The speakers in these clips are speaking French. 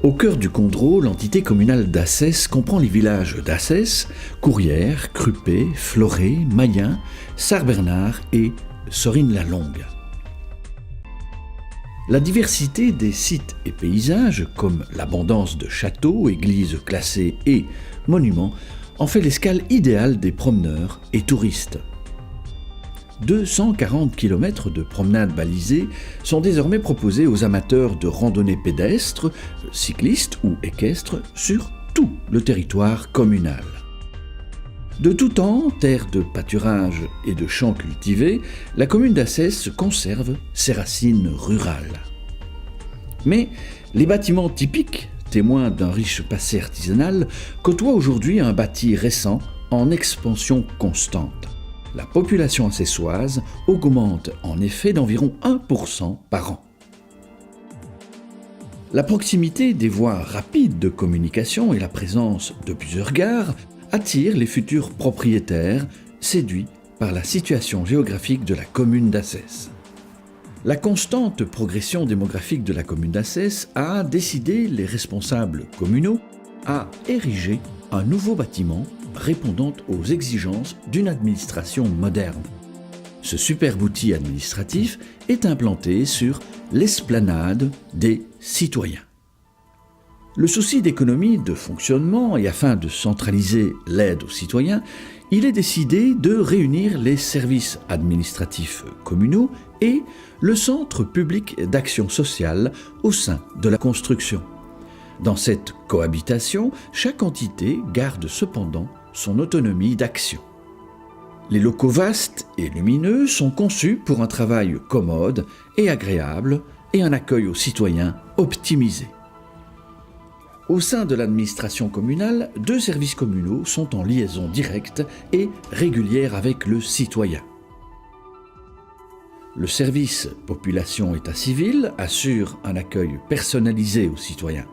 Au cœur du Condro, l'entité communale d'Assès comprend les villages d'Assès, Courrières, Crupé, Floré, Mayen, Sart-Bernard et Sorines-la-Longue. La diversité des sites et paysages, comme l'abondance de châteaux, églises classées et monuments, en fait l'escale idéale des promeneurs et touristes. 240 km de promenades balisées sont désormais proposés aux amateurs de randonnée pédestres, cyclistes ou équestres sur tout le territoire communal. De tout temps, terre de pâturage et de champs cultivés, la commune d'Assès conserve ses racines rurales. Mais les bâtiments typiques, témoins d'un riche passé artisanal, côtoient aujourd'hui un bâti récent en expansion constante. La population assessoise augmente en effet d'environ 1% par an. La proximité des voies rapides de communication et la présence de plusieurs gares attirent les futurs propriétaires, séduits par la situation géographique de la commune d'Assès. La constante progression démographique de la commune d'Assès a décidé les responsables communaux à ériger un nouveau bâtiment répondant aux exigences d'une administration moderne. Ce superbe outil administratif est implanté sur l'esplanade des citoyens. Le souci d'économie de fonctionnement et afin de centraliser l'aide aux citoyens, il est décidé de réunir les services administratifs communaux et le centre public d'action sociale au sein de la construction. Dans cette cohabitation, chaque entité garde cependant son autonomie d'action. Les locaux vastes et lumineux sont conçus pour un travail commode et agréable et un accueil aux citoyens optimisé. Au sein de l'administration communale, 2 services communaux sont en liaison directe et régulière avec le citoyen. Le service population-état civil assure un accueil personnalisé aux citoyens.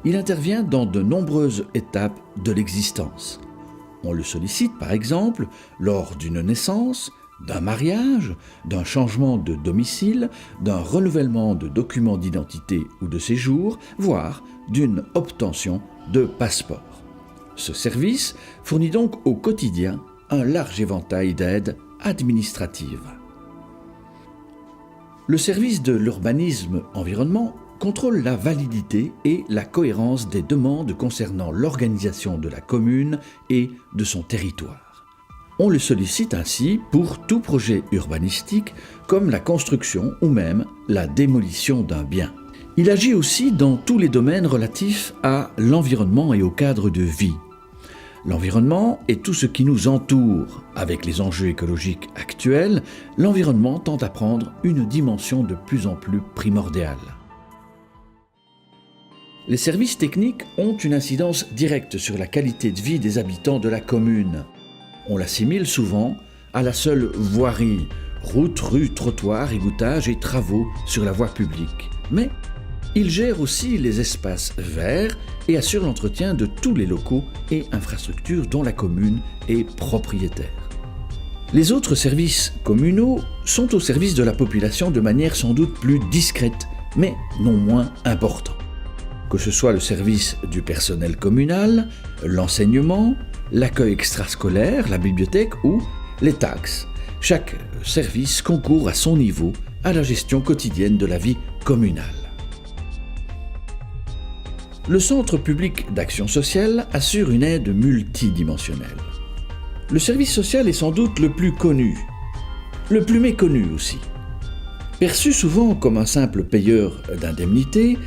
Il intervient dans de nombreuses étapes de l'existence. On le sollicite par exemple lors d'une naissance, d'un mariage, d'un changement de domicile, d'un renouvellement de documents d'identité ou de séjour, voire d'une obtention de passeport. Ce service fournit donc au quotidien un large éventail d'aides administratives. Le service de l'urbanisme-environnement contrôle la validité et la cohérence des demandes concernant l'organisation de la commune et de son territoire. On le sollicite ainsi pour tout projet urbanistique comme la construction ou même la démolition d'un bien. Il agit aussi dans tous les domaines relatifs à l'environnement et au cadre de vie. L'environnement est tout ce qui nous entoure. Avec les enjeux écologiques actuels, l'environnement tend à prendre une dimension de plus en plus primordiale. Les services techniques ont une incidence directe sur la qualité de vie des habitants de la commune. On l'assimile souvent à la seule voirie, routes, rues, trottoirs, égoutages et travaux sur la voie publique. Mais il gère aussi les espaces verts et assure l'entretien de tous les locaux et infrastructures dont la commune est propriétaire. Les autres services communaux sont au service de la population de manière sans doute plus discrète, mais non moins importante. Que ce soit le service du personnel communal, l'enseignement, l'accueil extrascolaire, la bibliothèque ou les taxes, chaque service concourt à son niveau à la gestion quotidienne de la vie communale. Le Centre public d'action sociale assure une aide multidimensionnelle. Le service social est sans doute le plus connu, le plus méconnu aussi. Perçu souvent comme un simple payeur d'indemnités,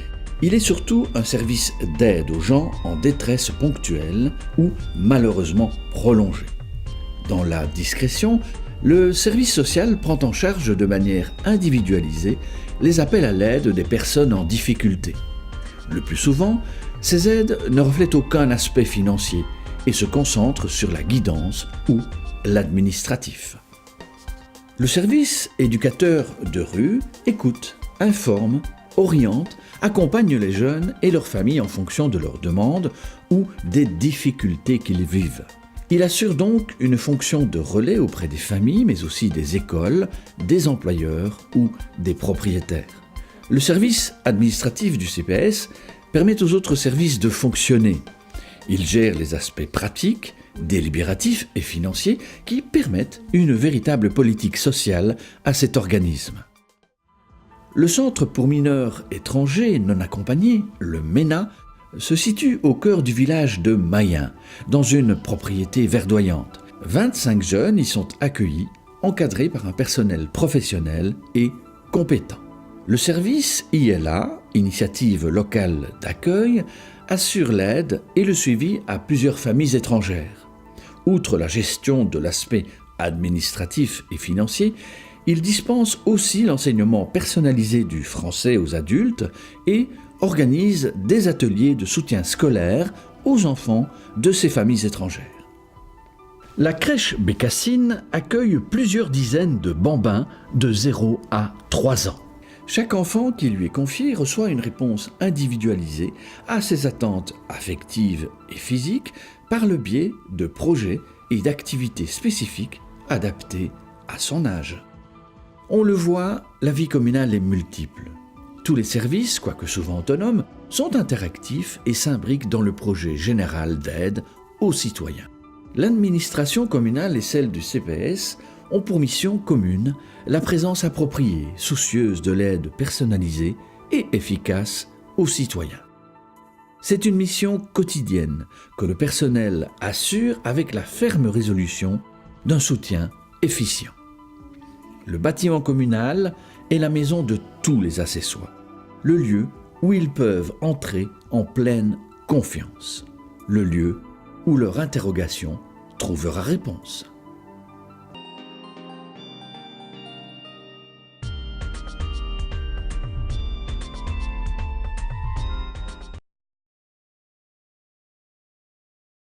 il est surtout un service d'aide aux gens en détresse ponctuelle ou malheureusement prolongée. Dans la discrétion, le service social prend en charge de manière individualisée les appels à l'aide des personnes en difficulté. Le plus souvent, ces aides ne reflètent aucun aspect financier et se concentrent sur la guidance ou l'administratif. Le service éducateur de rue écoute, informe, oriente, accompagne les jeunes et leurs familles en fonction de leurs demandes ou des difficultés qu'ils vivent. Il assure donc une fonction de relais auprès des familles, mais aussi des écoles, des employeurs ou des propriétaires. Le service administratif du CPS permet aux autres services de fonctionner. Il gère les aspects pratiques, délibératifs et financiers qui permettent une véritable politique sociale à cet organisme. Le Centre pour mineurs étrangers non accompagnés, le MENA, se situe au cœur du village de Mayen, dans une propriété verdoyante. 25 jeunes y sont accueillis, encadrés par un personnel professionnel et compétent. Le service ILA, Initiative locale d'accueil, assure l'aide et le suivi à plusieurs familles étrangères. Outre la gestion de l'aspect administratif et financier, il dispense aussi l'enseignement personnalisé du français aux adultes et organise des ateliers de soutien scolaire aux enfants de ces familles étrangères. La crèche Bécassine accueille plusieurs dizaines de bambins de 0 à 3 ans. Chaque enfant qui lui est confié reçoit une réponse individualisée à ses attentes affectives et physiques par le biais de projets et d'activités spécifiques adaptées à son âge. On le voit, la vie communale est multiple. Tous les services, quoique souvent autonomes, sont interactifs et s'imbriquent dans le projet général d'aide aux citoyens. L'administration communale et celle du CPS ont pour mission commune la présence appropriée, soucieuse de l'aide personnalisée et efficace aux citoyens. C'est une mission quotidienne que le personnel assure avec la ferme résolution d'un soutien efficient. Le bâtiment communal est la maison de tous les Assessois, le lieu où ils peuvent entrer en pleine confiance, le lieu où leur interrogation trouvera réponse.